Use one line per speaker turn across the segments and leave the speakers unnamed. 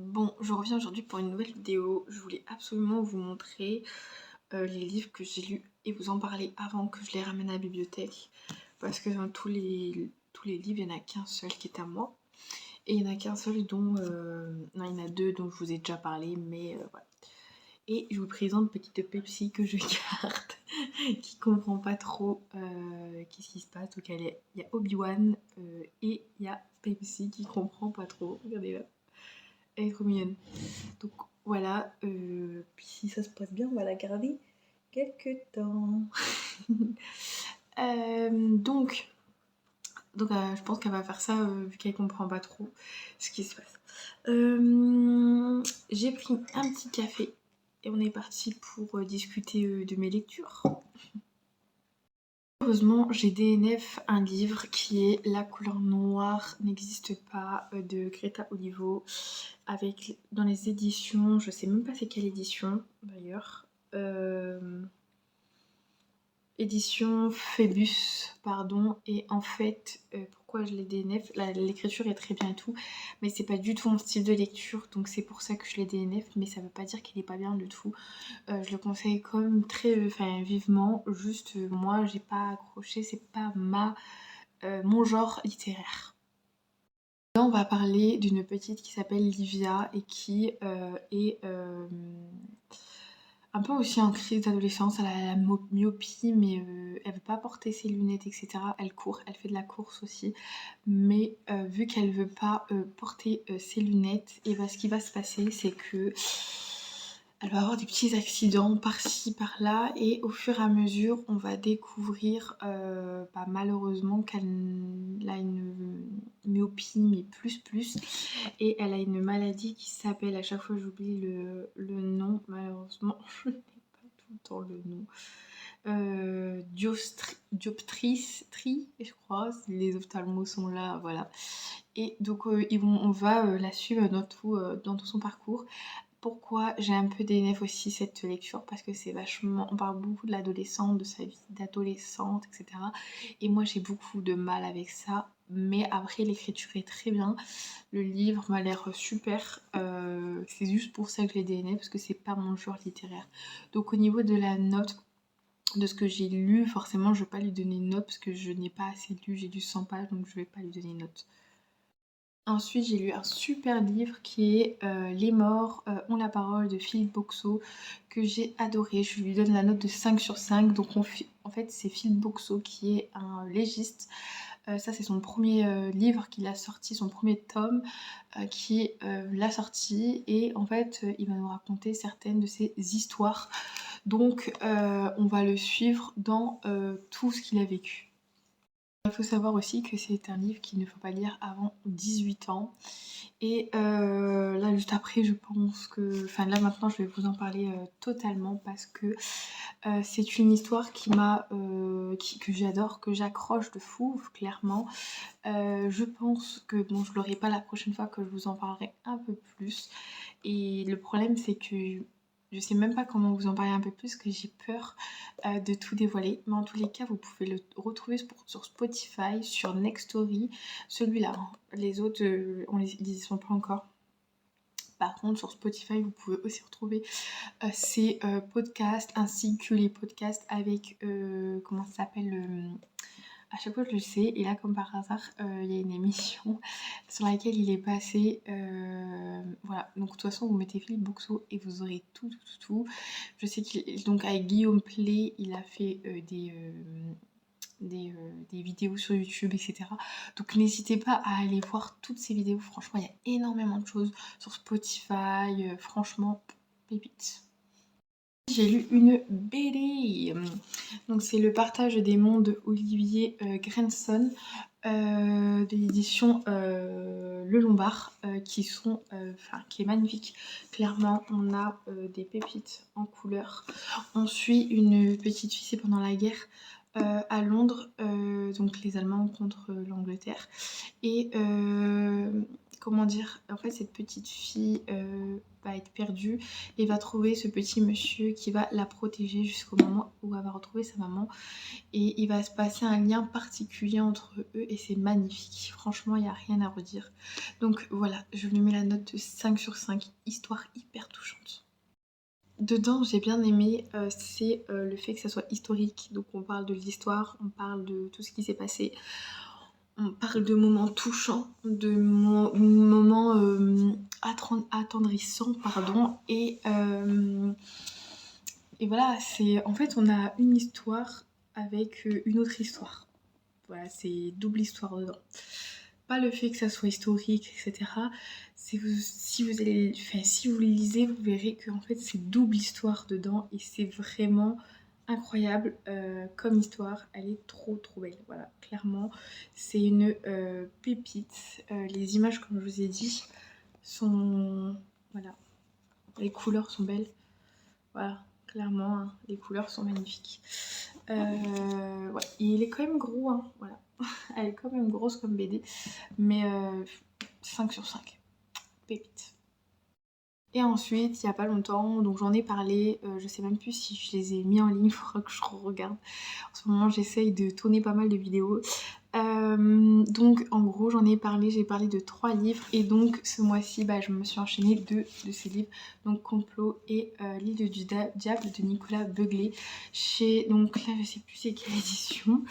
Bon, je reviens aujourd'hui pour une nouvelle vidéo. Je voulais absolument vous montrer les livres que j'ai lus et vous en parler avant que je les ramène à la bibliothèque. Parce que dans tous les livres, il n'y en a qu'un seul qui est à moi. Et il n'y en a qu'un seul dont... non, il y en a deux dont je vous ai déjà parlé, mais voilà. Et je vous présente petite Pepsi que je garde, qui comprend pas trop qu'est-ce qui se passe. Donc il y a Obi-Wan et il y a Pepsi qui comprend pas trop. Regardez-la, elle est trop mignonne. Donc voilà, puis si ça se passe bien, on va la garder quelques temps. Donc je pense qu'elle va faire ça vu qu'elle comprend pas trop ce qui se passe. J'ai pris un petit café et on est parti pour discuter de mes lectures. Heureusement, j'ai DNF un livre qui est La couleur noire n'existe pas de Greta Olivo, avec dans les éditions, je sais même pas c'est quelle édition d'ailleurs, édition Phébus, pardon. Et en fait, pourquoi je l'ai DNF, l'écriture est très bien et tout, mais c'est pas du tout mon style de lecture, donc c'est pour ça que je l'ai DNF, mais ça veut pas dire qu'il est pas bien du tout. Je le conseille comme très vivement, juste moi j'ai pas accroché, c'est pas mon genre littéraire. Là on va parler d'une petite qui s'appelle Livia et qui est un peu aussi en crise d'adolescence. Elle a la myopie, mais elle veut pas porter ses lunettes, etc. Elle court, elle fait de la course aussi, mais vu qu'elle veut pas porter ses lunettes, et ce qui va se passer, c'est que elle va avoir des petits accidents par-ci, par-là, et au fur et à mesure, on va découvrir malheureusement qu'elle a une myopie, mais plus, et elle a une maladie qui s'appelle, à chaque fois j'oublie le nom, malheureusement, je n'ai pas tout le temps le nom. Dioptrie, je crois, les ophtalmos sont là, voilà. Et donc on va la suivre dans tout son parcours. Pourquoi j'ai un peu DNF aussi cette lecture, parce que c'est vachement, on parle beaucoup de l'adolescente, de sa vie d'adolescente, etc. Et moi j'ai beaucoup de mal avec ça, mais après l'écriture est très bien, le livre m'a l'air super, c'est juste pour ça que je l'ai DNF, parce que c'est pas mon genre littéraire. Donc au niveau de la note, de ce que j'ai lu, forcément je vais pas lui donner une note, parce que je n'ai pas assez lu, j'ai lu 100 pages, donc je vais pas lui donner une note. Ensuite, j'ai lu un super livre qui est Les morts ont la parole de Philippe Boxeau, que j'ai adoré. Je lui donne la note de 5 sur 5. Donc en fait, c'est Philippe Boxeau qui est un légiste. Ça, c'est son premier livre qu'il a sorti, son premier tome qui l'a sorti. Et en fait, il va nous raconter certaines de ses histoires. Donc, on va le suivre dans tout ce qu'il a vécu. Il faut savoir aussi que c'est un livre qu'il ne faut pas lire avant 18 ans. Et là, juste après, je pense que... Enfin, là, maintenant, je vais vous en parler totalement parce que c'est une histoire que j'adore, que j'accroche de fou, clairement. Je pense que, bon, je l'aurai pas la prochaine fois que je vous en parlerai un peu plus. Et le problème, c'est que je sais même pas comment vous en parler un peu plus, que j'ai peur de tout dévoiler. Mais en tous les cas, vous pouvez le retrouver sur Spotify, sur Nextory, celui-là, hein. Les autres, ils y sont pas encore. Par contre, sur Spotify, vous pouvez aussi retrouver ces podcasts, ainsi que les podcasts avec, comment ça s'appelle, à chaque fois je le sais, et là comme par hasard, il y a une émission sur laquelle il est passé, voilà. Donc de toute façon, vous mettez Philippe Boxeau et vous aurez tout. Je sais donc avec Guillaume Play, il a fait des vidéos sur YouTube, etc. Donc n'hésitez pas à aller voir toutes ces vidéos. Franchement, il y a énormément de choses sur Spotify. Franchement, pépites. J'ai lu une BD. Donc c'est Le partage des mondes de Olivier Grenson, de l'édition Le Lombard, qui est magnifique. Clairement, on a des pépites en couleur. On suit une petite fille, c'est pendant la guerre à Londres, donc les Allemands contre l'Angleterre. Et comment dire, en fait cette petite fille va être perdue et va trouver ce petit monsieur qui va la protéger jusqu'au moment où elle va retrouver sa maman, et il va se passer un lien particulier entre eux et c'est magnifique. Franchement, il n'y a rien à redire. Donc voilà, je lui mets la note de 5 sur 5, histoire hyper touchante. Dedans, j'ai bien aimé, c'est le fait que ça soit historique. Donc on parle de l'histoire, on parle de tout ce qui s'est passé, on parle de moments touchants, de moments attendrissants, pardon. Et voilà, c'est en fait on a une histoire avec une autre histoire. Voilà, c'est double histoire dedans. Pas le fait que ça soit historique, etc. Si vous le lisez, vous verrez que en fait c'est double histoire dedans et c'est vraiment incroyable comme histoire. Elle est trop trop belle. Voilà, clairement, c'est une pépite. Les images, comme je vous ai dit, sont voilà, les couleurs sont belles. Voilà, clairement, hein, les couleurs sont magnifiques. Ouais, il est quand même gros, hein, voilà. Elle est quand même grosse comme BD, mais 5 sur 5, pépite. Et ensuite, il n'y a pas longtemps, donc j'en ai parlé, je sais même plus si je les ai mis en ligne, il faudra que je regarde. En ce moment, j'essaye de tourner pas mal de vidéos. Donc en gros, j'en ai parlé, j'ai parlé de 3 livres et donc ce mois-ci, bah, je me suis enchaînée 2 de ces livres, donc Complot et L'île du diable de Nicolas Beuglet. Donc là, je sais plus c'est quelle édition.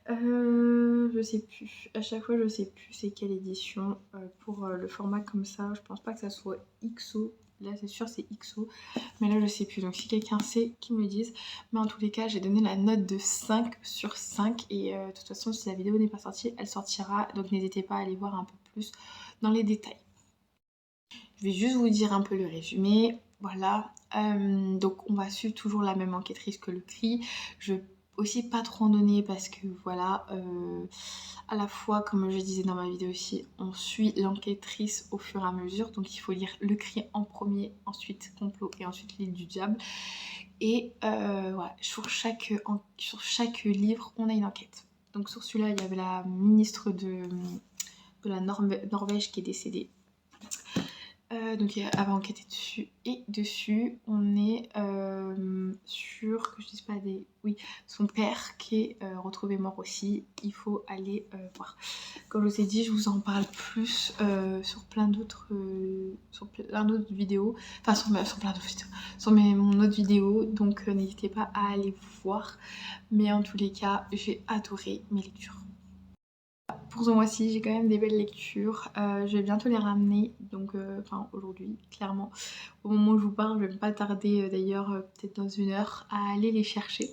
Je sais plus. À chaque fois, je sais plus c'est quelle édition. Pour le format comme ça, je pense pas que ça soit XO. Là, c'est sûr, c'est XO. Mais là, je sais plus. Donc, si quelqu'un sait, qu'il me dise. Mais en tous les cas, j'ai donné la note de 5 sur 5. Et de toute façon, si la vidéo n'est pas sortie, elle sortira. Donc, n'hésitez pas à aller voir un peu plus dans les détails. Je vais juste vous dire un peu le résumé. Voilà. Donc, on va suivre toujours la même enquêtrice que le cri. Je aussi pas trop en donner parce que voilà, à la fois comme je disais dans ma vidéo aussi, on suit l'enquêtrice au fur et à mesure, donc il faut lire le cri en premier, ensuite Complot et ensuite l'île du diable. Et voilà, sur chaque livre on a une enquête. Donc sur celui-là il y avait la ministre de la Norvège qui est décédée. Donc elle va enquêter dessus, et dessus on est sur, que je dise pas des... Oui, son père qui est retrouvé mort aussi, il faut aller voir. Comme je vous ai dit, je vous en parle plus sur plein d'autres vidéos, enfin sur plein d'autres vidéos, sur mon autre vidéo, donc n'hésitez pas à aller voir. Mais en tous les cas, j'ai adoré mes lectures. Pour ce mois-ci, j'ai quand même des belles lectures. Je vais bientôt les ramener, donc enfin aujourd'hui, clairement. Au moment où je vous parle, je vais pas tarder d'ailleurs, peut-être dans 1 heure, à aller les chercher.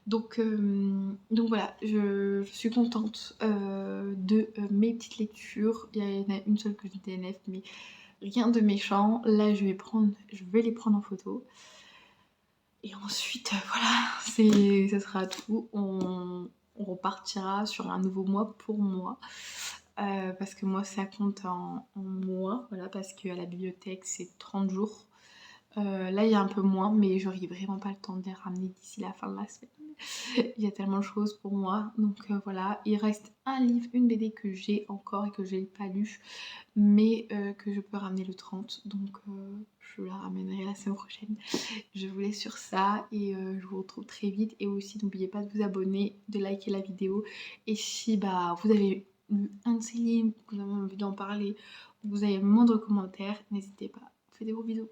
Donc voilà, je suis contente de mes petites lectures. Il y en a une seule que j'ai DNF, mais rien de méchant. Là, je vais les prendre en photo. Et ensuite, voilà, ça sera tout. On repartira sur un nouveau mois pour moi. Parce que moi, ça compte en mois. Voilà, parce qu'à la bibliothèque, c'est 30 jours. Là, il y a un peu moins, mais j'aurai vraiment pas le temps de les ramener d'ici la fin de la semaine. Il y a tellement de choses pour moi. Donc voilà, il reste un livre, une BD que j'ai encore et que j'ai pas lu, mais que je peux ramener le 30. Donc je la ramènerai la semaine prochaine. Je vous laisse sur ça et je vous retrouve très vite. Et aussi, n'oubliez pas de vous abonner, de liker la vidéo. Et si vous avez lu un de ces livres, que vous avez envie d'en parler, ou vous avez le moindre commentaire, n'hésitez pas. Je vous fais des gros bisous.